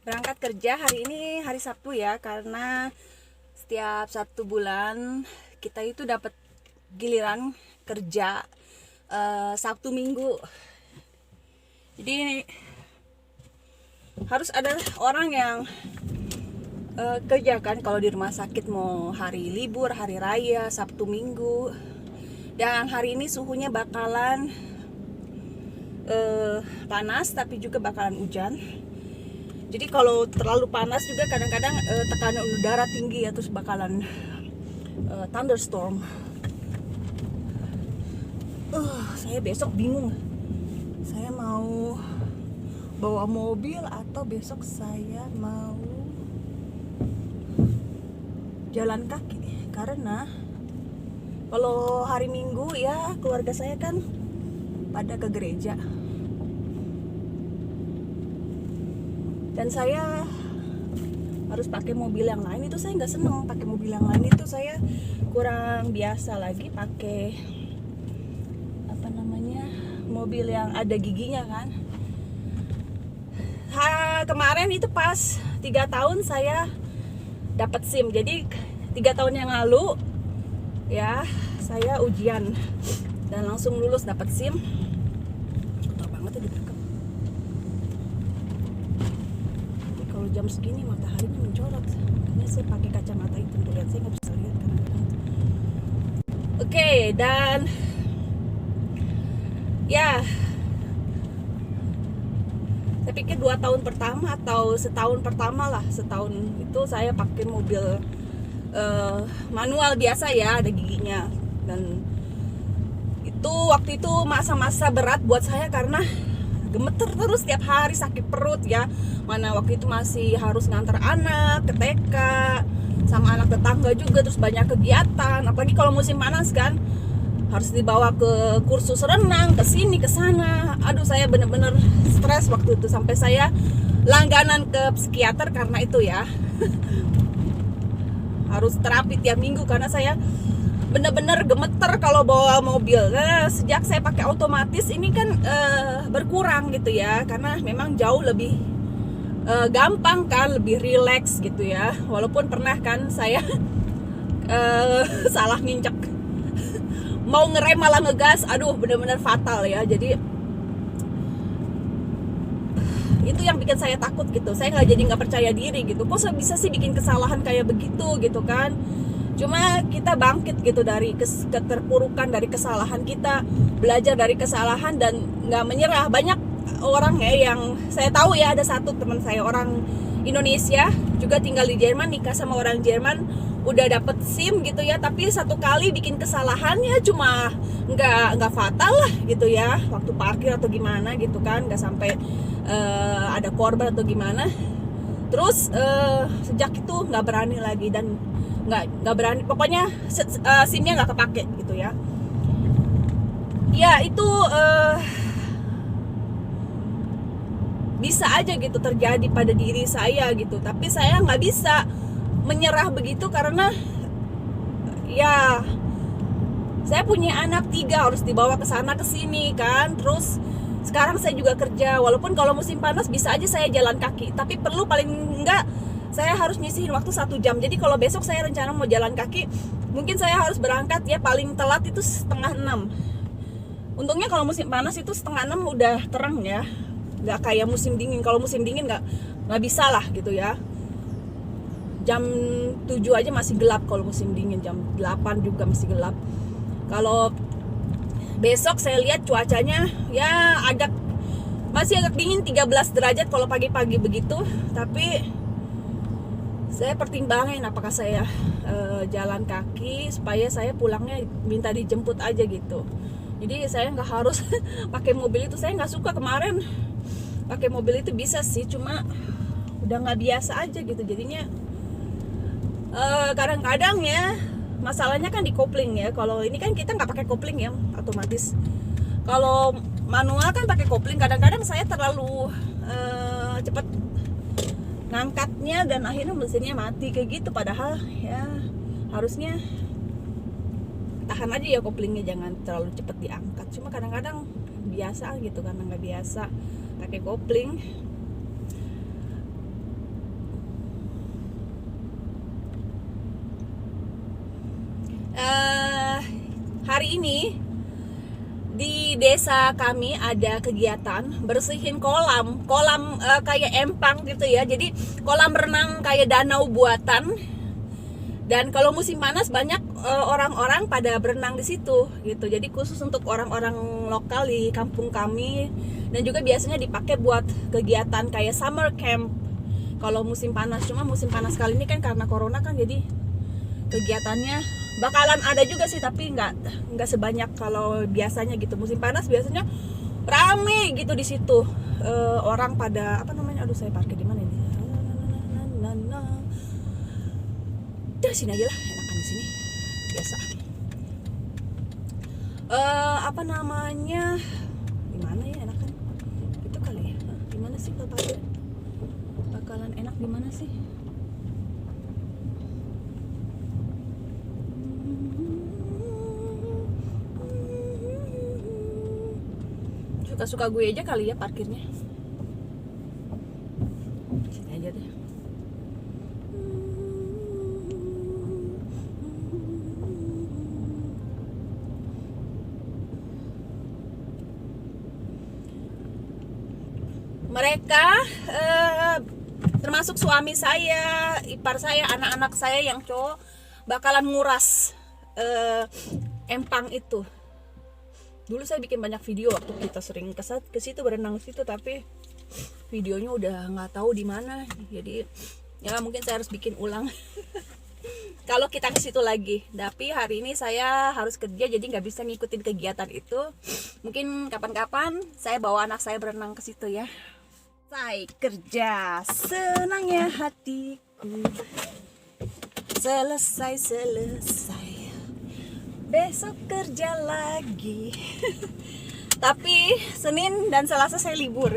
Berangkat kerja hari ini hari Sabtu ya, karena setiap 1 bulan kita itu dapat giliran kerja Sabtu Minggu. Jadi harus ada orang yang kerja kan kalau di rumah sakit, mau hari libur, hari raya, Sabtu Minggu. Dan hari ini suhunya bakalan panas, tapi juga bakalan hujan. Jadi kalau terlalu panas juga kadang-kadang tekanan udara tinggi ya, terus bakalan thunderstorm. Saya besok bingung, saya mau bawa mobil atau besok saya mau jalan kaki. Karena kalau hari Minggu ya keluarga saya kan pada ke gereja, dan saya harus pakai mobil yang lain. Itu saya nggak seneng pakai mobil yang lain, itu saya kurang biasa lagi pakai mobil yang ada giginya kan. Kemarin itu pas 3 tahun saya dapat SIM. Jadi 3 tahun yang lalu ya saya ujian dan langsung lulus dapat SIM. Kotor banget ya direkam. Kalau jam segini mataharinya mencorot, makanya saya pakai kacamata itu. Lihat, saya nggak bisa lihat kadang-kadang. Oke, dan ya saya pikir 2 tahun pertama atau setahun pertama lah, setahun itu saya pakai mobil manual biasa ya, ada giginya. Dan itu waktu itu masa-masa berat buat saya karena gemeter terus tiap hari, sakit perut ya. Mana waktu itu masih harus ngantar anak ke TK sama anak tetangga juga, terus banyak kegiatan, apalagi kalau musim panas kan, harus dibawa ke kursus renang, ke sini ke sana. Aduh, saya bener-bener stres waktu itu, sampai saya langganan ke psikiater karena itu ya. Harus terapi tiap minggu karena saya bener-bener gemeter kalau bawa mobil. Nah, sejak saya pakai otomatis ini kan berkurang gitu ya, karena memang jauh lebih gampang kan, lebih rileks gitu ya. Walaupun pernah kan saya salah nginjek, mau ngerem malah ngegas, aduh bener-bener fatal ya. Jadi itu yang bikin saya takut gitu. Saya nggak percaya diri gitu. Kok saya bisa sih bikin kesalahan kayak begitu gitu kan. Cuma kita bangkit gitu dari keterpurukan, dari kesalahan kita, belajar dari kesalahan dan nggak menyerah. Banyak orang ya yang saya tahu ya, ada satu teman saya orang Indonesia juga tinggal di Jerman, nikah sama orang Jerman, udah dapet SIM gitu ya, tapi satu kali bikin kesalahannya cuma nggak fatal lah gitu ya, waktu parkir atau gimana gitu kan, nggak sampai ada korban atau gimana. Terus sejak itu nggak berani lagi, dan nggak berani, pokoknya SIM-nya nggak kepake gitu ya. Ya itu bisa aja gitu terjadi pada diri saya gitu, tapi saya nggak bisa menyerah begitu karena ya saya punya anak 3, harus dibawa ke sana ke sini kan. Terus sekarang saya juga kerja, walaupun kalau musim panas bisa aja saya jalan kaki, tapi perlu paling enggak saya harus nyisihin waktu 1 jam. Jadi kalau besok saya rencana mau jalan kaki, mungkin saya harus berangkat ya paling telat itu 5:30. Untungnya kalau musim panas itu 5:30 udah terang ya, nggak kayak musim dingin. Kalau musim dingin nggak bisa lah gitu ya. Jam 7 aja masih gelap kalau musim dingin, jam 8 juga masih gelap. Kalau besok saya lihat cuacanya ya masih agak dingin, 13 derajat kalau pagi-pagi begitu. Tapi saya pertimbangin apakah saya jalan kaki supaya saya pulangnya minta dijemput aja gitu. Jadi saya nggak harus pakai mobil itu. Saya nggak suka kemarin pakai mobil itu, bisa sih, cuma udah nggak biasa aja gitu. Jadinya kadang-kadang ya masalahnya kan di kopling ya. Kalau ini kan kita nggak pakai kopling ya, otomatis. Kalau manual kan pakai kopling, kadang-kadang saya terlalu cepat ngangkatnya dan akhirnya mesinnya mati kayak gitu. Padahal ya harusnya tahan aja ya koplingnya, jangan terlalu cepat diangkat. Cuma kadang-kadang biasa gitu, karena nggak biasa pakai kopling. eh, hari ini di desa kami ada kegiatan bersihin kolam kayak empang gitu ya. Jadi kolam renang kayak danau buatan. Dan kalau musim panas banyak orang-orang pada berenang di situ gitu. Jadi khusus untuk orang-orang lokal di kampung kami, dan juga biasanya dipakai buat kegiatan kayak summer camp kalau musim panas. Cuma musim panas kali ini kan karena corona kan, jadi kegiatannya bakalan ada juga sih, tapi nggak sebanyak kalau biasanya gitu. Musim panas biasanya rame gitu di situ. Orang pada apa namanya, aduh saya parkir di mana ini, dari sini aja lah, enakan di sini biasa. Apa namanya, di mana ya enakan itu kali ya. Di mana sih kalau parkir bakalan enak, di mana sih? Suka-suka gue aja kali ya parkirnya. Sini aja deh. Mereka termasuk suami saya, ipar saya, anak-anak saya yang cowok bakalan nguras empang itu. Dulu saya bikin banyak video waktu kita sering ke situ, berenang situ, tapi videonya udah nggak tahu di mana. Jadi ya mungkin saya harus bikin ulang kalau kita ke situ lagi. Tapi hari ini saya harus kerja, jadi nggak bisa ngikutin kegiatan itu. Mungkin kapan-kapan saya bawa anak saya berenang ke situ ya. Saya kerja, senangnya hatiku. Selesai. Besok kerja lagi. Tapi Senin dan Selasa saya libur.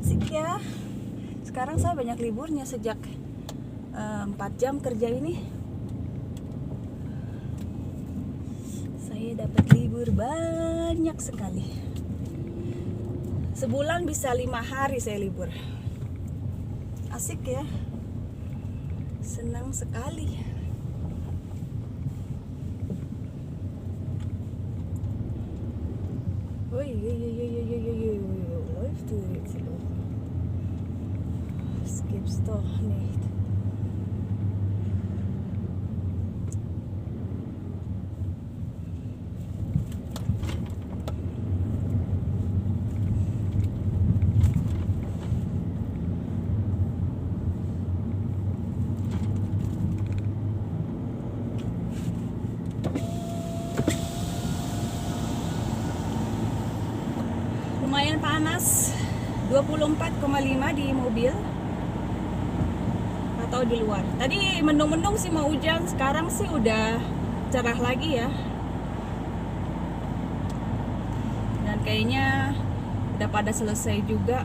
Asik ya. Sekarang saya banyak liburnya sejak 4 jam kerja ini. Saya dapat libur banyak sekali. Sebulan bisa 5 hari saya libur. Asik ya. Senang sekali. Läuft du jetzt noch? Das gibt's doch nicht. Lumayan panas, 24,5 di mobil atau di luar. Tadi mendung-mendung sih mau hujan, sekarang sih udah cerah lagi ya. Dan kayaknya udah pada selesai juga.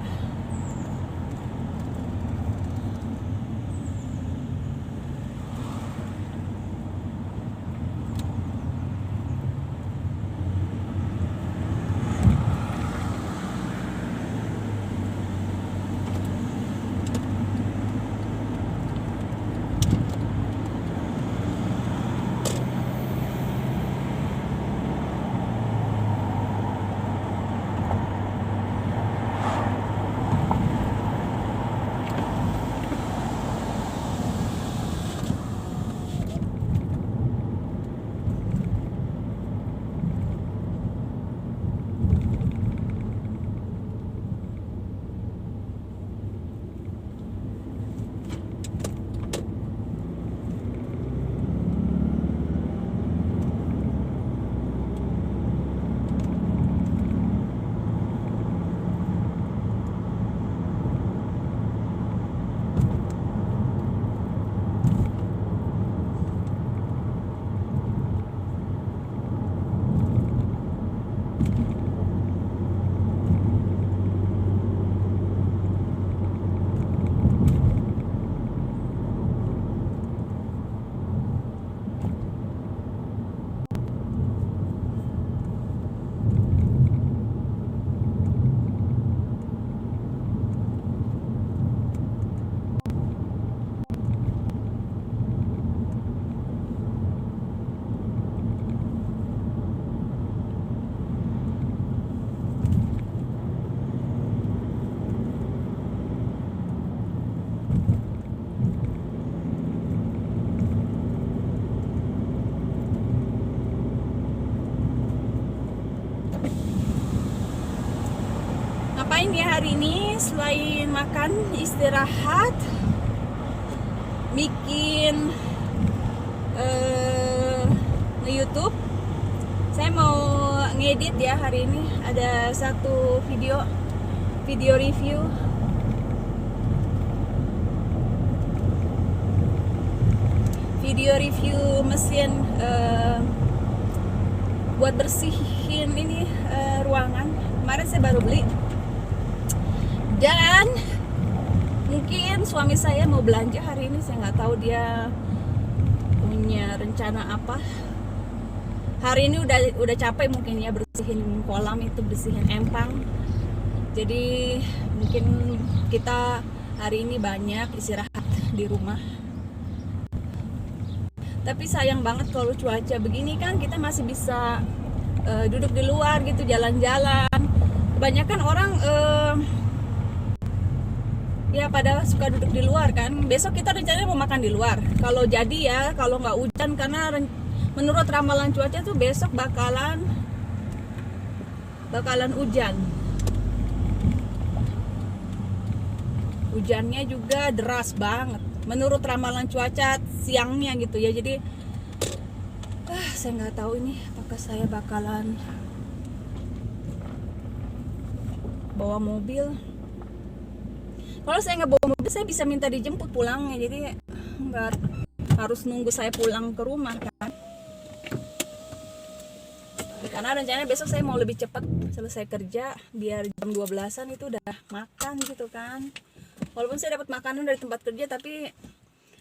ngapain ya hari ini selain makan, istirahat, bikin nge-YouTube. Saya mau ngedit ya hari ini. Ada satu video review. Video review mesin buat bersihin ini ruangan. Kemarin saya baru beli. Dan mungkin suami saya mau belanja hari ini. Saya nggak tahu dia punya rencana apa. Hari ini udah capek mungkin ya bersihin kolam itu, bersihin empang. Jadi mungkin kita hari ini banyak istirahat di rumah. Tapi sayang banget kalau cuaca begini kan kita masih bisa duduk di luar gitu, jalan-jalan. Kebanyakan orang ya pada suka duduk di luar kan. Besok kita rencananya mau makan di luar. Kalau jadi ya, kalau nggak hujan, karena menurut ramalan cuaca tuh besok bakalan hujan. Hujannya juga deras banget menurut ramalan cuaca siangnya gitu ya. Jadi saya nggak tahu ini apakah saya bakalan bawa mobil. Kalau saya nggak bawa mobil, saya bisa minta dijemput pulangnya, jadi nggak harus nunggu saya pulang ke rumah kan. Karena rencananya besok saya mau lebih cepat selesai kerja, biar jam 12-an itu udah makan gitu kan. Walaupun saya dapat makanan dari tempat kerja, tapi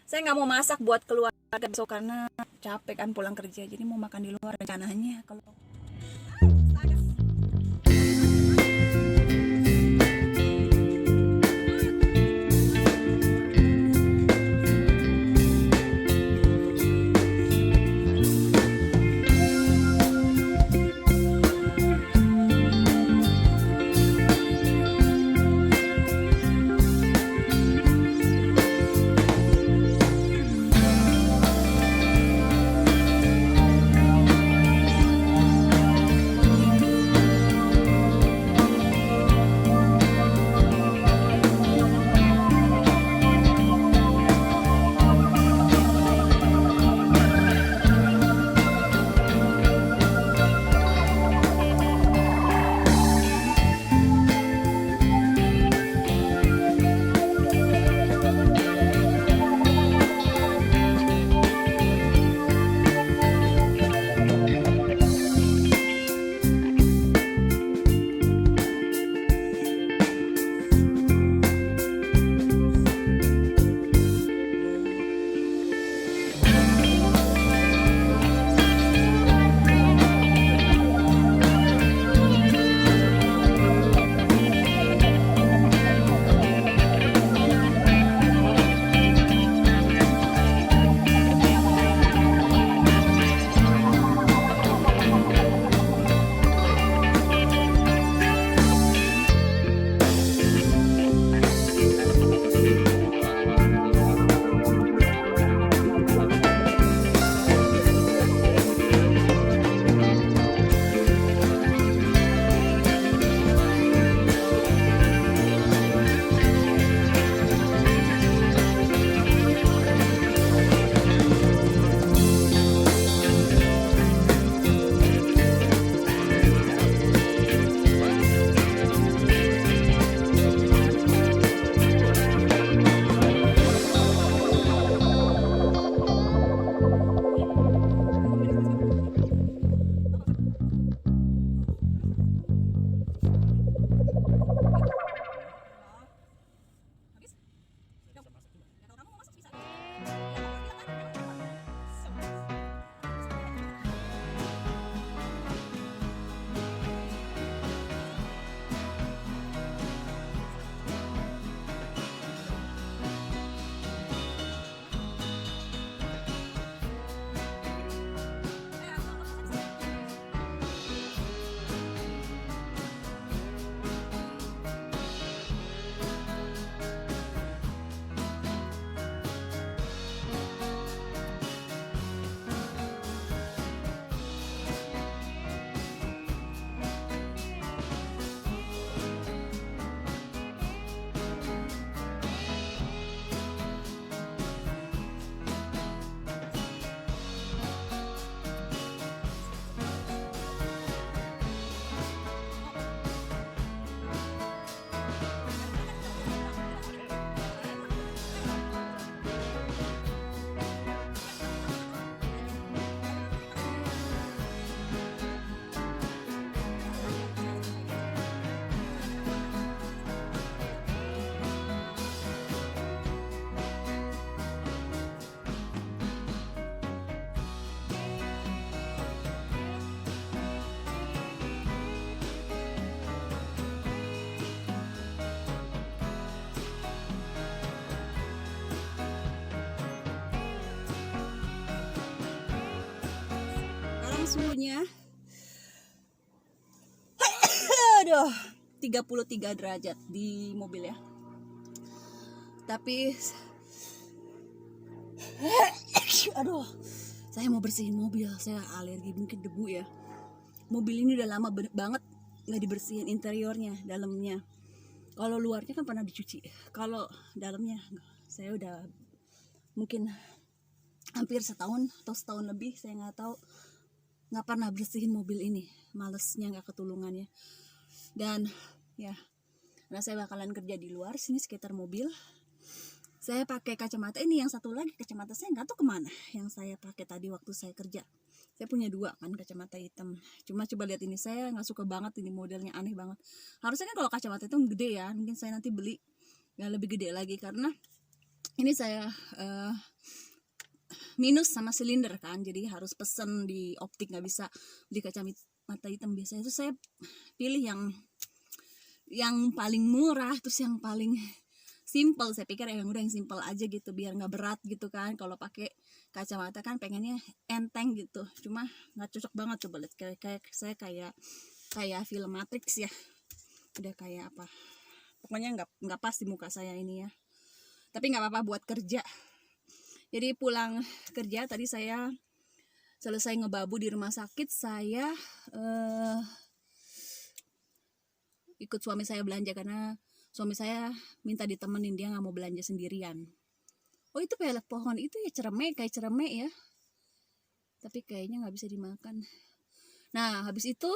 saya nggak mau masak buat keluarga besok karena capek kan pulang kerja. Jadi mau makan di luar rencananya. Kalau suhunya. Aduh, 33 derajat di mobil ya. Tapi aduh, saya mau bersihin mobil. Saya alergi mungkin debu ya. Mobil ini udah lama banget nggak dibersihin interiornya, dalamnya. Kalau luarnya kan pernah dicuci. Kalau dalamnya saya udah mungkin hampir setahun atau setahun lebih, saya nggak tahu, nggak pernah bersihin mobil ini. Malesnya, nggak ketulungannya. Dan ya, karena saya bakalan kerja di luar sini sekitar mobil, saya pakai kacamata ini. Yang satu lagi kacamata saya nggak tahu kemana, yang saya pakai tadi waktu saya kerja. Saya punya 2 kan kacamata hitam. Cuma coba lihat ini, saya nggak suka banget ini modelnya, aneh banget. Harusnya kan kalau kacamata itu gede ya, mungkin saya nanti beli yang lebih gede lagi, karena ini saya minus sama silinder kan, jadi harus pesen di optik, nggak bisa beli kacamata hitam. Biasanya itu saya pilih yang paling murah, terus yang paling simple. Saya pikir yang udah yang simple aja gitu, biar nggak berat gitu kan. Kalau pakai kacamata kan pengennya enteng gitu, cuma nggak cocok banget. Coba lihat, kayak saya kayak film Matrix ya, udah kayak apa, pokoknya nggak pas di muka saya ini ya. Tapi nggak apa-apa buat kerja. Jadi pulang kerja tadi saya selesai ngebabu di rumah sakit, saya ikut suami saya belanja karena suami saya minta ditemenin, dia nggak mau belanja sendirian. Oh, itu pelek pohon itu ya, kayak ceremek ya, tapi kayaknya nggak bisa dimakan. Nah, habis itu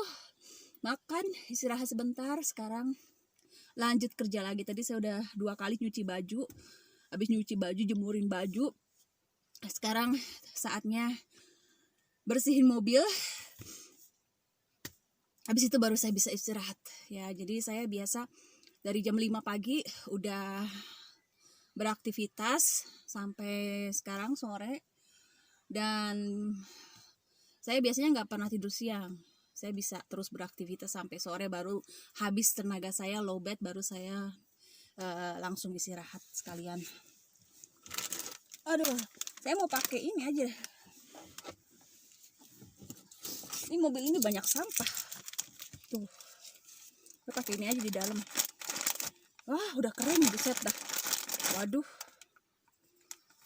makan, istirahat sebentar, sekarang lanjut kerja lagi. Tadi saya udah 2 kali nyuci baju, habis nyuci baju jemurin baju. Sekarang saatnya bersihin mobil. Habis itu baru saya bisa istirahat ya. Jadi saya biasa dari jam 5 pagi udah beraktivitas sampai sekarang sore, dan saya biasanya nggak pernah tidur siang. Saya bisa terus beraktivitas sampai sore, baru habis tenaga saya low bed, baru saya langsung istirahat sekalian. Aduh, saya mau pakai ini aja. Ini mobil ini banyak sampah. Tuh, saya pakai ini aja di dalam. Wah, udah kering, buset dah. Waduh,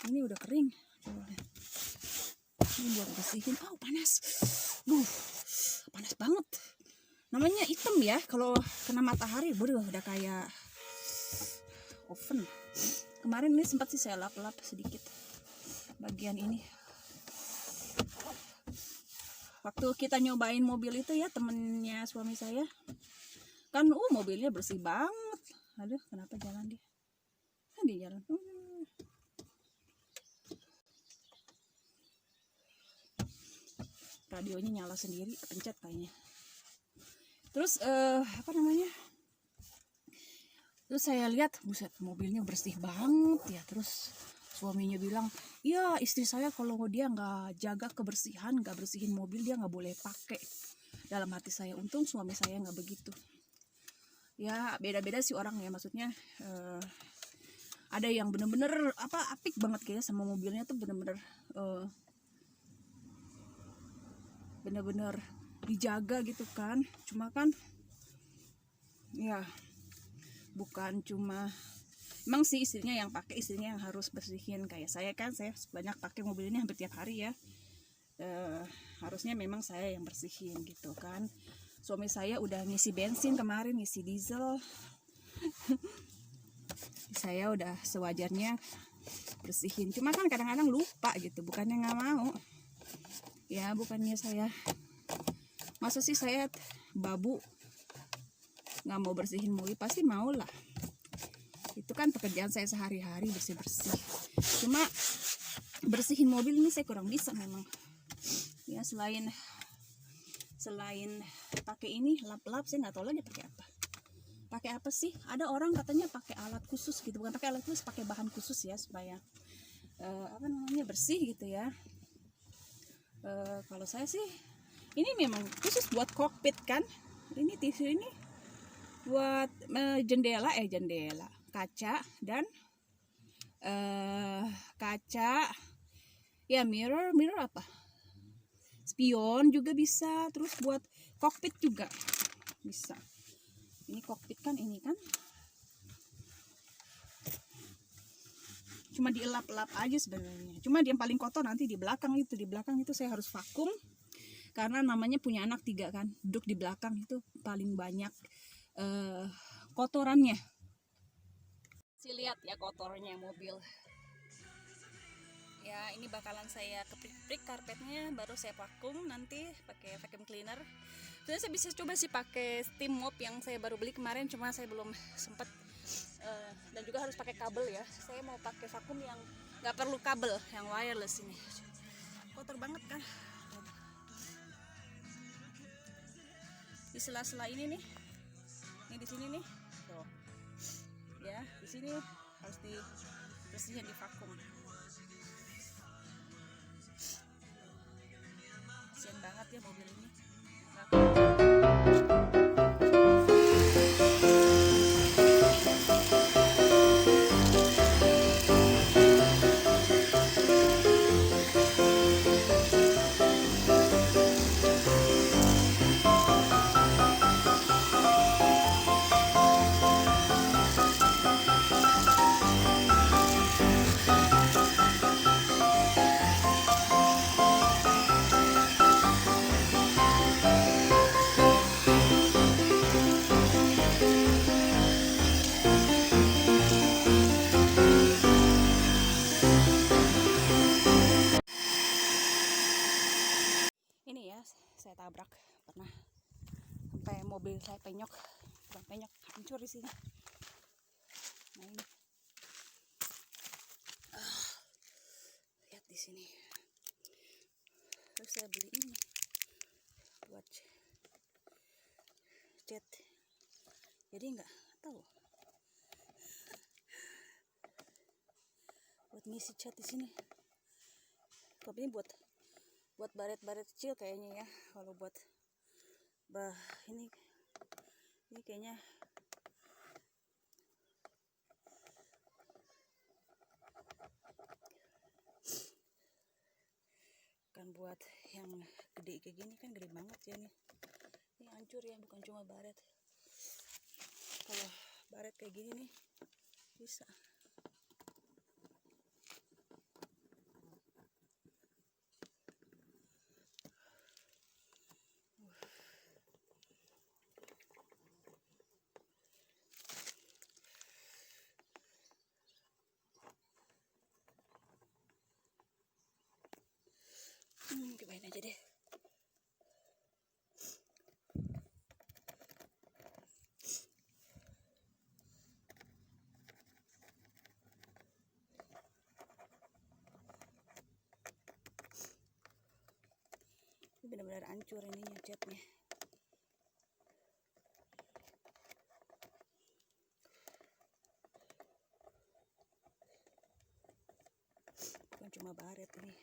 ini udah kering. Coba lihat. Ini buat bersihin. Oh, panas. Panas banget. Namanya hitam ya, kalau kena matahari, udah kayak oven. Kemarin ini sempat sih saya lap-lap sedikit bagian ini. Waktu kita nyobain mobil itu ya, temennya suami saya, kan mobilnya bersih banget. Aduh, kenapa jalan dia? Dia jalan. Radionya nyala sendiri, pencet kayaknya. Terus apa namanya? Terus saya lihat, buset, mobilnya bersih banget ya. Terus suaminya bilang, iya, istri saya kalau dia nggak jaga kebersihan, nggak bersihin mobil, dia nggak boleh pakai. Dalam hati saya, untung suami saya nggak begitu. Ya beda-beda sih orang ya, maksudnya ada yang bener-bener apik banget kayak sama mobilnya tuh, bener-bener dijaga gitu kan. Cuma kan ya bukan cuma, emang sih istrinya yang pakai, istrinya yang harus bersihin. Kayak saya kan, saya banyak pakai mobil ini hampir tiap hari ya. Harusnya memang saya yang bersihin gitu kan. Suami saya udah ngisi bensin kemarin, ngisi diesel. Saya udah sewajarnya bersihin. Cuma kan kadang-kadang lupa gitu, bukannya nggak mau. Ya bukannya saya, masa sih saya babu nggak mau bersihin mobil, pasti mau lah. Itu kan pekerjaan saya sehari-hari, bersih-bersih. Cuma bersihin mobil ini saya kurang bisa memang. Ya selain pakai ini lap-lap, saya nggak tahu lagi pakai apa. Pakai apa sih? Ada orang katanya pakai alat khusus gitu, bukan pakai alat khusus, pakai bahan khusus ya supaya bersih gitu ya. Kalau saya sih ini memang khusus buat kokpit kan. Ini tisu ini buat jendela kaca dan kaca ya, mirror apa, spion juga bisa, terus buat kokpit juga bisa. Ini kokpit kan, ini kan cuma dielap-elap aja sebenarnya. Cuma yang paling kotor nanti di belakang itu. Di belakang itu saya harus vakum karena namanya punya anak 3 kan. Duduk di belakang itu paling banyak kotorannya. Lihat ya kotornya mobil. Ya, ini bakalan saya keprik-prik karpetnya, baru saya vakum nanti pakai vacuum cleaner. Sebenarnya saya bisa coba sih pakai steam mop yang saya baru beli kemarin, cuma saya belum sempat. Dan juga harus pakai kabel ya. Saya mau pakai vakum yang nggak perlu kabel, yang wireless ini. Kotor banget kan? Di sela-sela ini nih, di sini nih, tuh, ya di sini harus dibersihin, di vakum. Kasian banget ya mobil ini. Ini ya, saya tabrak pernah sampai mobil saya penyok, bukan penyok, hancur di sini. Nah ini, lihat di sini. Terus saya beli ini buat cat, jadi nggak tahu buat ngisi cat di sini. Tapi ini buat baret-baret kecil kayaknya ya. Kalau buat ini kayaknya kan buat yang gede kayak gini, kan gede banget ya nih. Ini hancur ya, bukan cuma baret. Kalau baret kayak gini nih bisa. Cobain aja deh. Ini benar-benar hancur ininya, catnya. Bukan cuma baret ini.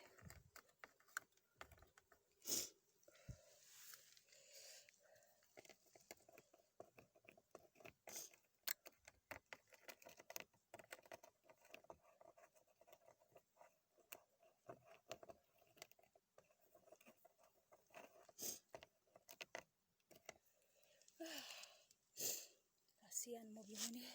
Kasihan mobil ini.